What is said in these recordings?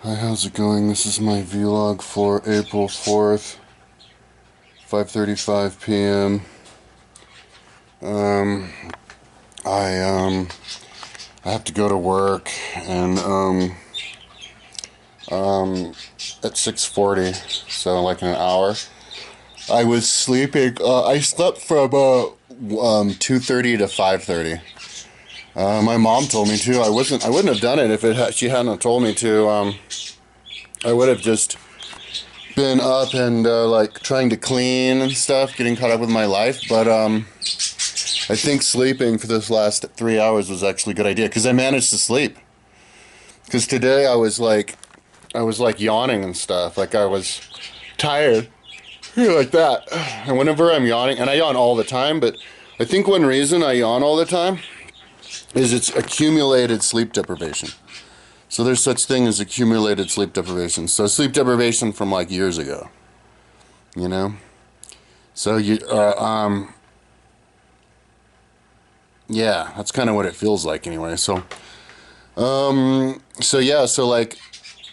Hi, how's it going? This is my vlog for April 4th, 5:35 p.m. Um, I have to go to work and at 6:40, so like in an hour. I was sleeping. I slept from 2:30 to 5:30. My mom told me to. I wouldn't have done it if she hadn't told me to. I would have just been up and like trying to clean and stuff, getting caught up with my life. But I think sleeping for this last 3 hours was actually a good idea because I managed to sleep. Because today I was like yawning and stuff, like I was tired, like that. And whenever I'm yawning, and I yawn all the time, but I think one reason I yawn all the time is it's accumulated sleep deprivation. So there's such thing as accumulated sleep deprivation. So sleep deprivation from like years ago, you know? So yeah, that's kind of what it feels like anyway. So yeah, so like,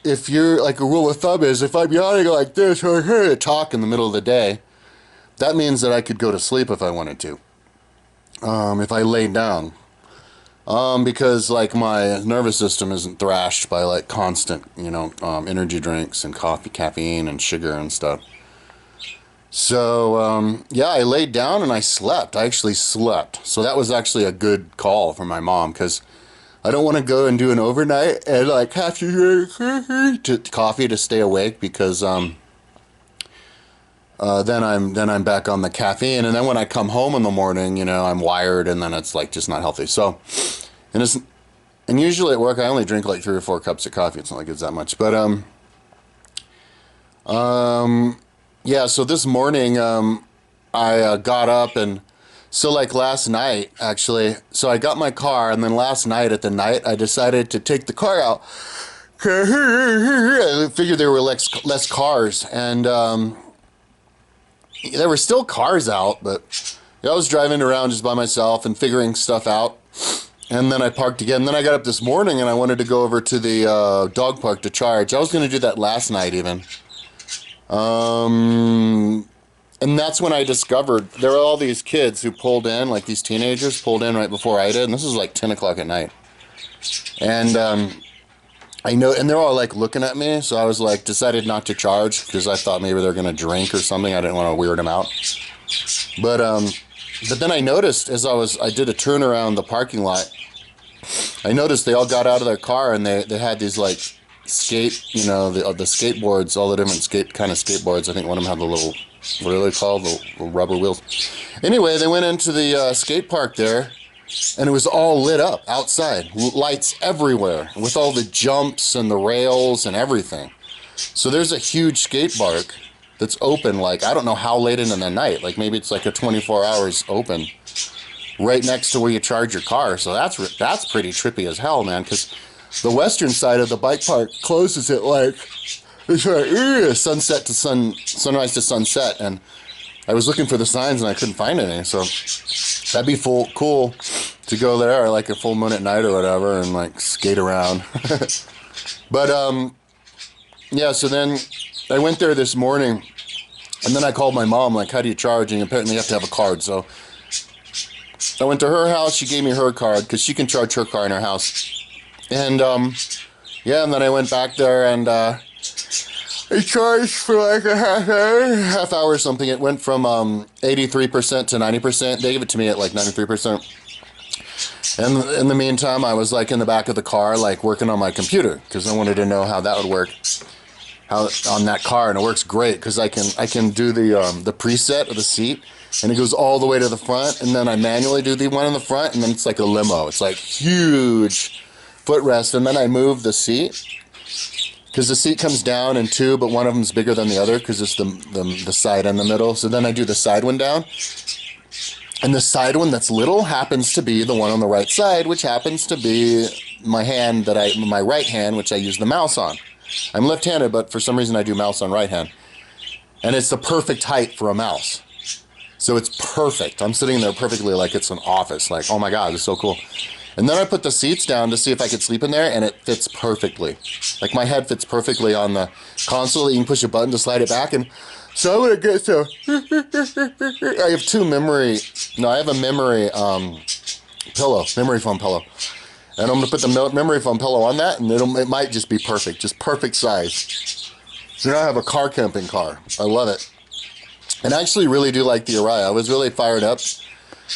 if you're, like, a rule of thumb is, if I'm yawning like this or talk in the middle of the day, that means that I could go to sleep if I wanted to. If I laid down. Because like my nervous system isn't thrashed by like constant, energy drinks and coffee, caffeine and sugar and stuff. So, yeah, I laid down and I slept. I actually slept. So that was actually a good call from my mom because I don't want to go and do an overnight and like have to drink coffee to stay awake because, then I'm back on the caffeine, and then when I come home in the morning, I'm wired, and then it's like just not healthy. So, and usually at work I only drink like 3 or 4 cups of coffee. It's not like it's that much, but yeah. So this morning I got up, and so like last night actually. So I got my car, and then last night at the night I decided to take the car out. I figured there were less cars, and there were still cars out, but I was driving around just by myself and figuring stuff out. And then I parked again. And then I got up this morning and I wanted to go over to the dog park to charge. I was going to do that last night even. And that's when I discovered there were all these kids who pulled in, like these teenagers pulled in right before I did. And this was like 10 o'clock at night. And I know, and they're all like looking at me, so I was like, decided not to charge because I thought maybe they're gonna drink or something. I didn't want to weird them out. But then I noticed as I did a turn around the parking lot, I noticed they all got out of their car and they had these like the skateboards, all the different kind of skateboards. I think one of them had the little, what are they called, the rubber wheels. Anyway, they went into the skate park there. And it was all lit up outside, lights everywhere, with all the jumps and the rails and everything. So there's a huge skate park that's open, like, I don't know how late into the night. Like, maybe it's like a 24 hours open, right next to where you charge your car. So that's pretty trippy as hell, man, because the western side of the bike park closes at, like, it's like, sunrise to sunset, and I was looking for the signs and I couldn't find any, so that'd be cool to go there like a full moon at night or whatever and like skate around. But yeah, so then I went there this morning and then I called my mom, like, how do you charge? And apparently you have to have a card. So I went to her house, she gave me her card because she can charge her car in her house. And yeah, and then I went back there and I charged for like a half hour or something. It went from 83% to 90%. They gave it to me at like 93%. And in the meantime, I was like in the back of the car, like working on my computer because I wanted to know how that would work, how on that car, and it works great because I can do the preset of the seat, and it goes all the way to the front, and then I manually do the one in the front, and then it's like a limo. It's like huge footrest, and then I move the seat. Because the seat comes down in 2, but one of them's bigger than the other because it's the side and the middle. So then I do the side one down. And the side one that's little happens to be the one on the right side, which happens to be my right hand, which I use the mouse on. I'm left-handed, but for some reason I do mouse on right hand. And it's the perfect height for a mouse. So it's perfect. I'm sitting there perfectly like it's an office. Like, oh my God, it's so cool. And then I put the seats down to see if I could sleep in there, and it fits perfectly. Like my head fits perfectly on the console. You can push a button to slide it back, and so I'm gonna get to. I have two memory. No, I have a memory pillow, memory foam pillow, and I'm gonna put the memory foam pillow on that, and it might just be perfect, just perfect size. So now I have a car camping car. I love it, and I actually really do like the Ariya. I was really fired up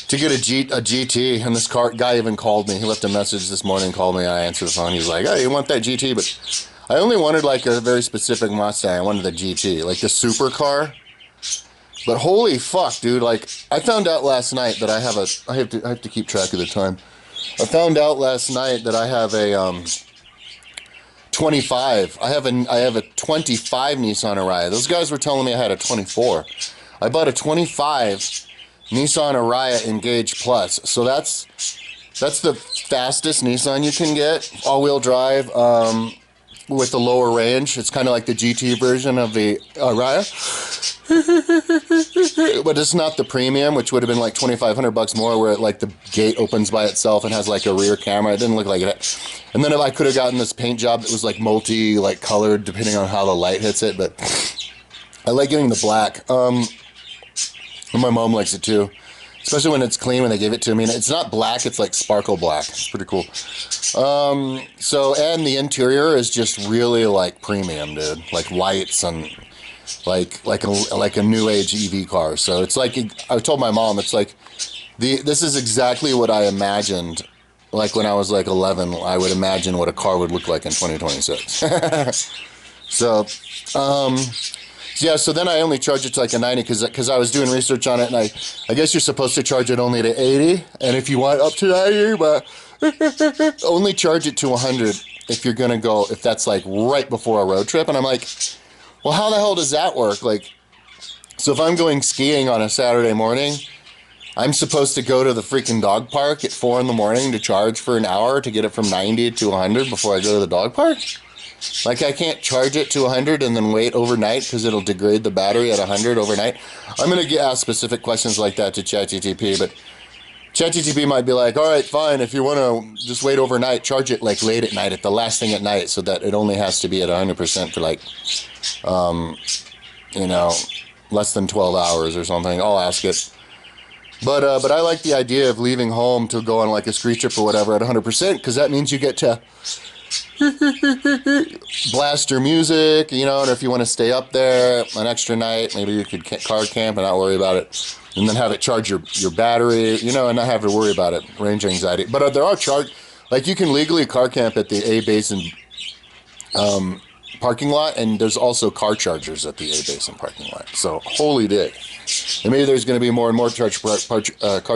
to get a GT, and this guy even called me. He left a message this morning, called me, I answered the phone. He's like, "Hey, you want that GT?" But I only wanted like a very specific Mustang. I wanted the GT, like the supercar. But holy fuck, dude! Like I found out last night that I have to keep track of the time. I found out last night that I have a 25. I have a 25 Nissan Ariya. Those guys were telling me I had a 24. I bought a 25 Nissan Ariya Engage Plus. So that's the fastest Nissan you can get, all-wheel drive, with the lower range. It's kind of like the GT version of the Ariya. But it's not the premium, which would have been like $2,500 more, where like the gate opens by itself and has like a rear camera. It didn't look like that. And then if I could have gotten this paint job that was like like colored depending on how the light hits it, but I like getting the black. And my mom likes it too, especially when it's clean when they give it to me. And it's not black, it's like sparkle black. It's pretty cool. And the interior is just really like premium, dude. Like lights and like a new age EV car. So it's like, I told my mom, it's like, this is exactly what I imagined. Like when I was like 11, I would imagine what a car would look like in 2026. So, yeah, so then I only charge it to like a 90 because I was doing research on it, and I guess you're supposed to charge it only to 80, and if you want up to 90, but only charge it to 100 if you're gonna go, if that's like right before a road trip. And I'm like, well, how the hell does that work? Like, so if I'm going skiing on a Saturday morning, I'm supposed to go to the freaking dog park at 4 in the morning to charge for an hour to get it from 90 to 100 before I go to the dog park? Like, I can't charge it to 100 and then wait overnight because it'll degrade the battery at 100 overnight. I'm going to ask specific questions like that to ChatGPT, but ChatGPT might be like, all right, fine, if you want to just wait overnight, charge it like late at night, at the last thing at night, so that it only has to be at 100% for like, less than 12 hours or something. I'll ask it. But I like the idea of leaving home to go on like a ski trip or whatever at 100%, because that means you get to blast your music, and if you want to stay up there an extra night, maybe you could car camp and not worry about it, and then have it charge your battery, and not have to worry about it, range anxiety. But there are like you can legally car camp at the A-Basin parking lot, and there's also car chargers at the A-Basin parking lot. So holy dick. And maybe there's going to be more and more car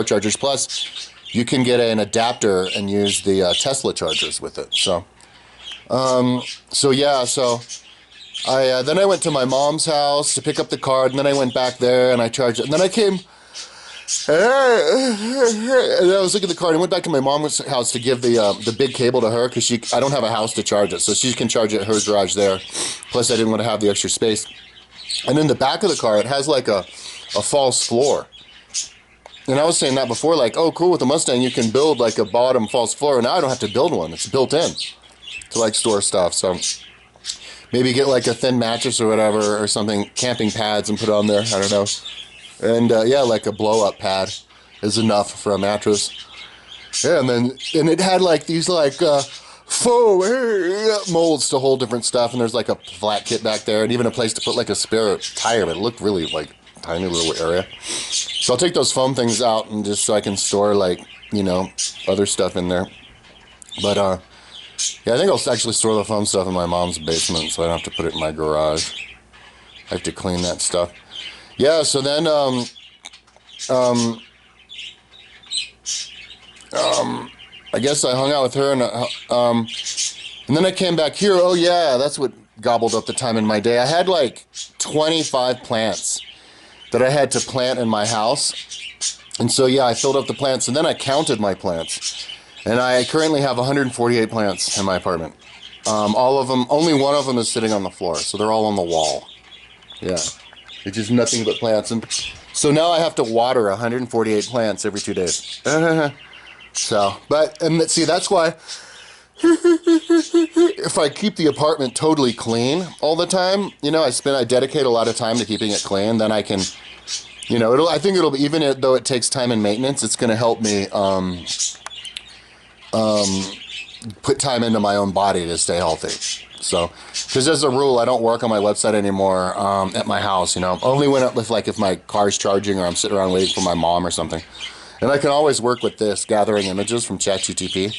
chargers. Plus, you can get an adapter and use the Tesla chargers with it. So then I went to my mom's house to pick up the card, and then I went back there and I charged it, and then I came, and I was looking at the card and went back to my mom's house to give the big cable to her, because I don't have a house to charge it, so she can charge it at her garage there. Plus, I didn't want to have the extra space. And in the back of the car, it has like a false floor. And I was saying that before, like, oh, cool, with the Mustang, you can build like a bottom false floor. And now I don't have to build one. It's built in to like store stuff. So maybe get like a thin mattress or whatever, or something, camping pads, and put it on there. I don't know. And like a blow up pad is enough for a mattress. Yeah, and it had like these like faux molds to hold different stuff. And there's like a flat kit back there, and even a place to put like a spare tire. But it looked really like tiny little area. So I'll take those foam things out, and just so I can store like, other stuff in there. But yeah, I think I'll actually store the foam stuff in my mom's basement, so I don't have to put it in my garage. I have to clean that stuff. Yeah, so then I guess I hung out with her, and then I came back here. Oh yeah, that's what gobbled up the time in my day. I had like 25 plants that I had to plant in my house. And so, yeah, I filled up the plants, and then I counted my plants. And I currently have 148 plants in my apartment. All of them, only one of them is sitting on the floor, so they're all on the wall. Yeah, it's just nothing but plants. And so now I have to water 148 plants every 2 days. So, see, that's why if I keep the apartment totally clean all the time, you know, I dedicate a lot of time to keeping it clean, then I can, you know, I think it'll be, even though it takes time and maintenance, it's going to help me put time into my own body to stay healthy. So, because as a rule, I don't work on my website anymore at my house, you know, only when if my car's charging or I'm sitting around waiting for my mom or something. And I can always work with this, gathering images from ChatGTP.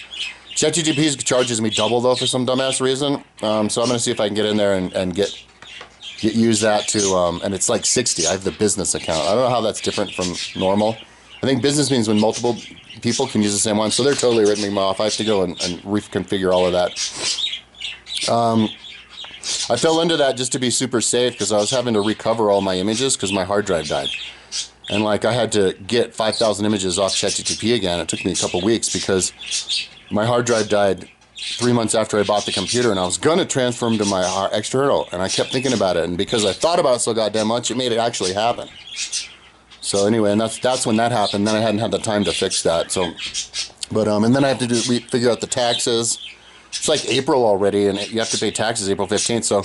ChatGTP charges me double though for some dumbass reason. So I'm going to see if I can get in there and use that to, and it's like 60. I have the business account. I don't know how that's different from normal. I think business means when multiple people can use the same one. So they're totally ripping me off. I have to go and reconfigure all of that. I fell into that just to be super safe because I was having to recover all my images because my hard drive died. And like I had to get 5,000 images off ChatGTP again. It took me a couple weeks because my hard drive died 3 months after I bought the computer, and I was going to transfer them to my external, and I kept thinking about it, and because I thought about it so goddamn much, it made it actually happen. So anyway, and that's when that happened. Then I hadn't had the time to fix that. So, but and then I have to figure out the taxes. It's like April already, and you have to pay taxes April 15th. So,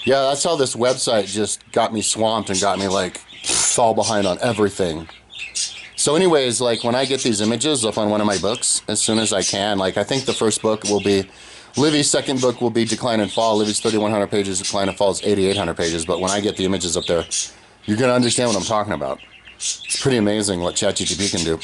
yeah, that's how this website just got me swamped and got me like fall behind on everything. So anyways, like when I get these images up on one of my books, as soon as I can, like I think the first book will be, Livy's second book will be Decline and Fall. Livy's 3,100 pages, Decline and Fall is 8,800 pages. But when I get the images up there, you're going to understand what I'm talking about. It's pretty amazing what ChatGTP can do.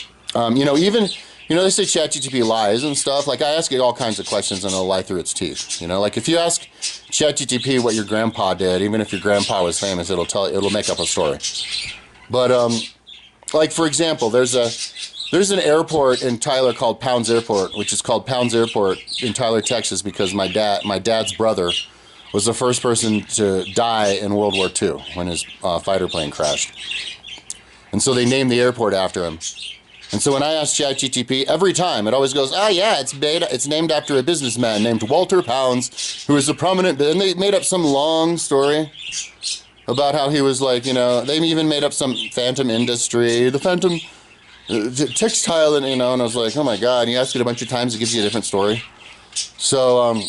You know, even, you know, they say ChatGTP lies and stuff. Like I ask it all kinds of questions and it'll lie through its teeth. You know, like if you ask ChatGTP what your grandpa did, even if your grandpa was famous, it'll make up a story. But, like for example, there's an airport in Tyler called Pounds Airport, which is called Pounds Airport in Tyler, Texas, because my dad's brother was the first person to die in World War II when his fighter plane crashed. And so they named the airport after him. And so when I ask ChatGTP, every time it always goes, yeah, it's named after a businessman named Walter Pounds, who is a prominent, and they made up some long story about how he was like, you know, they even made up some phantom industry, the phantom textile, and, you know, and I was like, oh my God, and you ask it a bunch of times, it gives you a different story. So,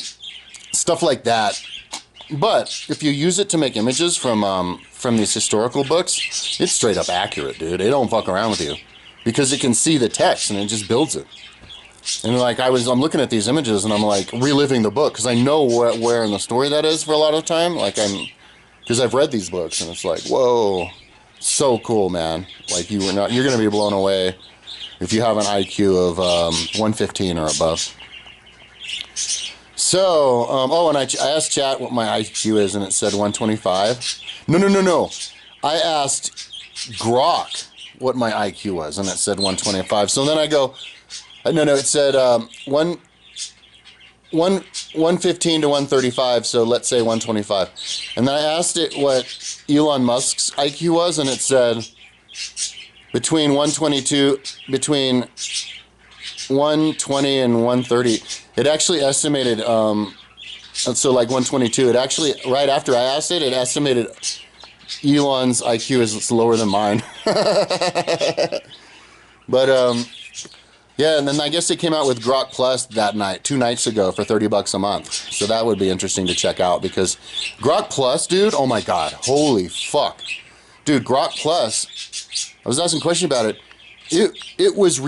stuff like that. But if you use it to make images from these historical books, it's straight up accurate, dude. They don't fuck around with you because it can see the text and it just builds it. And like I'm looking at these images and I'm like reliving the book because I know where in the story that is for a lot of time. Like because I've read these books and it's like, whoa, so cool, man. Like you're going to be blown away if you have an IQ of 115 or above. So, and I asked Chat what my IQ is and it said 125. No. I asked Grok what my IQ was and it said 125. So then I go, it said 115 to 135, so let's say 125. And then I asked it what Elon Musk's IQ was, and it said between 120 and 130. It actually estimated, so like 122. It actually, right after I asked it, it estimated Elon's IQ is lower than mine. But, yeah, and then I guess they came out with Grok Plus that night, 2 nights ago for $30 a month. So that would be interesting to check out because Grok Plus, dude, oh my God, holy fuck. Dude, Grok Plus, I was asking a question about it. It was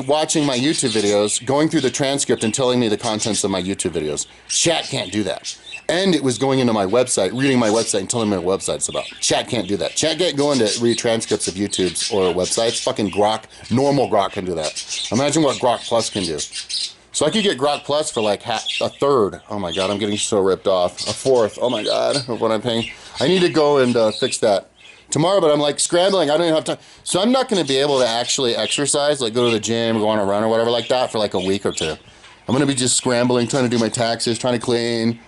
watching my YouTube videos, going through the transcript and telling me the contents of my YouTube videos. Chat can't do that. And it was going into my website, reading my website and telling me what website's about. Chat can't do that. Chat can't go into read transcripts of YouTubes or websites. Fucking Grok, normal Grok can do that. Imagine what Grok Plus can do. So I could get Grok Plus for like a third. Oh my God, I'm getting so ripped off. A fourth, oh my God, of what I'm paying. I need to go and fix that tomorrow, but I'm like scrambling. I don't even have time. So I'm not going to be able to actually exercise, like go to the gym, go on a run or whatever like that for like a week or two. I'm going to be just scrambling, trying to do my taxes, trying to clean.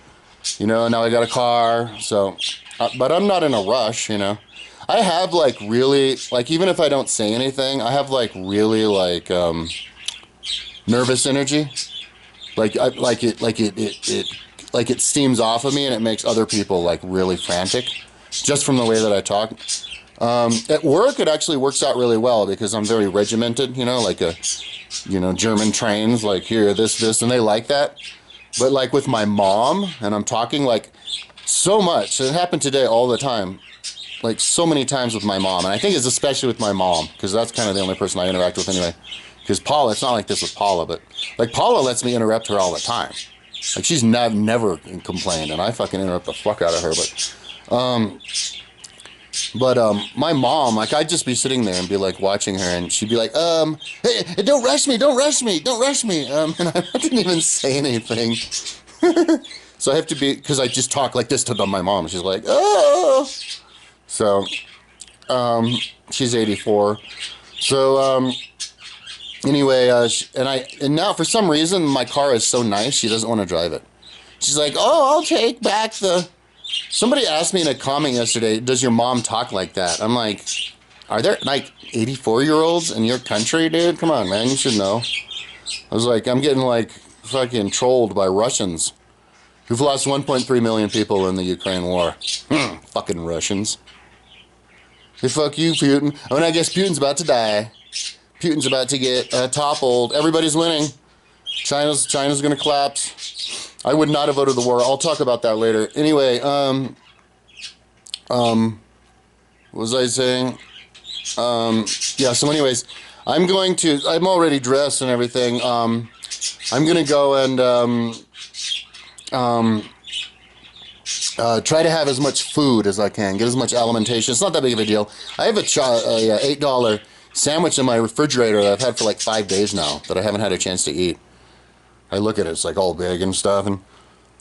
You know, now I got a car, so, but I'm not in a rush, you know. I have like really, like even if I don't say anything, I have like really like nervous energy. Like it steams off of me and it makes other people like really frantic just from the way that I talk. At work, it actually works out really well because I'm very regimented, you know, like German trains, like here, this, and they like that. But like with my mom, and I'm talking like so much, it happened today all the time, like so many times with my mom. And I think it's especially with my mom because that's kind of the only person I interact with anyway. Because Paula, it's not like this with Paula, but like Paula lets me interrupt her all the time. Like she's never complained, and I fucking interrupt the fuck out of her. But my mom, like I'd just be sitting there and be like watching her, and she'd be like, hey, don't rush me, don't rush me, don't rush me. And I didn't even say anything. So I have to be, because I just talk like this to my mom. She's like, oh. So, she's 84. So, anyway, and now for some reason my car is so nice, she doesn't want to drive it. She's like, oh, I'll take back somebody asked me in a comment yesterday, does your mom talk like that? I'm like, are there like 84-year-olds in your country, dude? Come on, man, you should know. I was like, I'm getting like fucking trolled by Russians who've lost 1.3 million people in the Ukraine war. Fucking Russians. Hey, fuck you, Putin. I mean, I guess Putin's about to die. Putin's about to get toppled. Everybody's winning. China's gonna collapse. I would not have voted the war. I'll talk about that later. Anyway, what was I saying? Yeah, so anyways, I'm already dressed and everything. I'm gonna go and try to have as much food as I can, get as much alimentation. It's not that big of a deal. I have a $8 sandwich in my refrigerator that I've had for like 5 days now that I haven't had a chance to eat. I look at it, it's like all big and stuff, and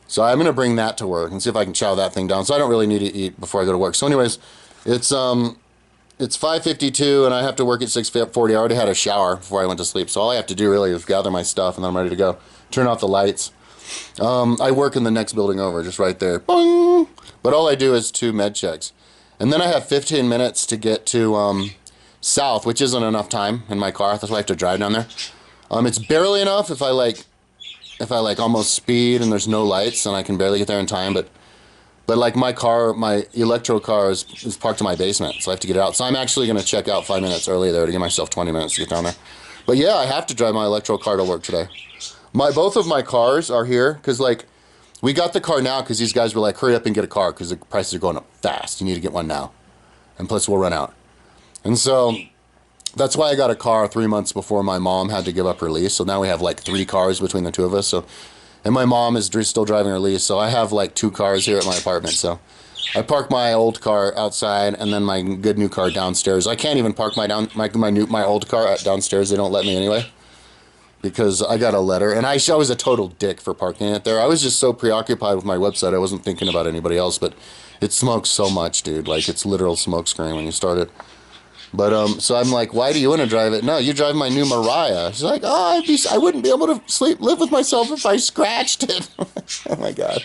so I'm gonna bring that to work and see if I can chow that thing down. So I don't really need to eat before I go to work. So anyways, it's 5:52 and I have to work at 6:40. I already had a shower before I went to sleep, so all I have to do really is gather my stuff and then I'm ready to go. Turn off the lights. I work in the next building over, just right there. Boing! But all I do is 2 med checks. And then I have 15 minutes to get to South, which isn't enough time in my car. That's why I have to drive down there. It's barely enough if I almost speed and there's no lights and I can barely get there in time, but like my electro car is parked in my basement, so I have to get it out. So I'm actually going to check out 5 minutes early there to give myself 20 minutes to get down there. But yeah, I have to drive my electro car to work today. Both of my cars are here because like we got the car now because these guys were like, hurry up and get a car because the prices are going up fast. You need to get one now, and plus we'll run out. And so that's why I got a car 3 months before my mom had to give up her lease. So now we have like 3 cars between the two of us. So, and my mom is still driving her lease. So I have like 2 cars here at my apartment. So I park my old car outside and then my good new car downstairs. I can't even park my old car downstairs. They don't let me anyway because I got a letter. And I was a total dick for parking it there. I was just so preoccupied with my website. I wasn't thinking about anybody else. But it smokes so much, dude. Like it's literal smoke screen when you start it. But, so I'm like, why do you want to drive it? No, you drive my new Mariah. She's like, oh, I wouldn't be able to live with myself if I scratched it. Oh my God.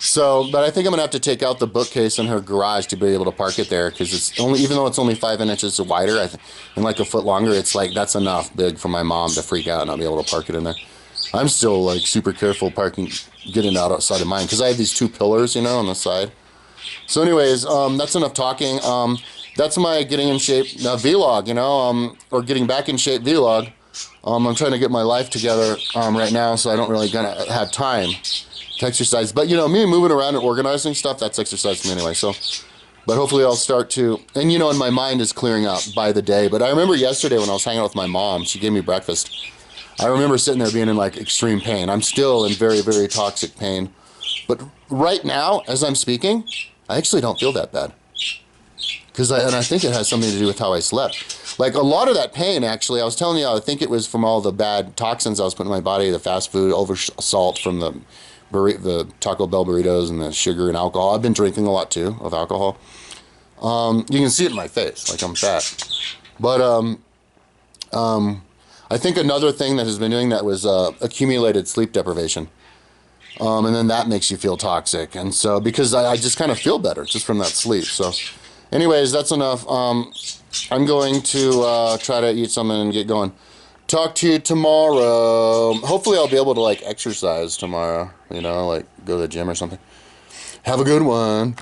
So, but I think I'm going to have to take out the bookcase in her garage to be able to park it there. Cause even though it's only 5 inches wider, and like a foot longer, it's like, that's enough big for my mom to freak out and not be able to park it in there. I'm still like super careful getting out outside of mine. Cause I have these 2 pillars, on the side. So anyways, that's enough talking. That's my getting in shape vlog, or getting back in shape vlog. I'm trying to get my life together right now, so I don't really gonna have time to exercise. But me moving around and organizing stuff, that's exercise to me anyway. So, but hopefully I'll start to, and and my mind is clearing up by the day. But I remember yesterday when I was hanging out with my mom, she gave me breakfast. I remember sitting there being in like extreme pain. I'm still in very, very toxic pain. But right now, as I'm speaking, I actually don't feel that bad. And I think it has something to do with how I slept. Like a lot of that pain, actually, I was telling you, I think it was from all the bad toxins I was putting in my body, the fast food, over salt from the Taco Bell burritos and the sugar and alcohol. I've been drinking a lot too of alcohol. You can see it in my face, like I'm fat. But I think another thing that has been doing that was accumulated sleep deprivation. And then that makes you feel toxic. And so, because I just kind of feel better just from that sleep. So anyways, that's enough. I'm going to try to eat something and get going. Talk to you tomorrow. Hopefully I'll be able to like exercise tomorrow, like go to the gym or something. Have a good one.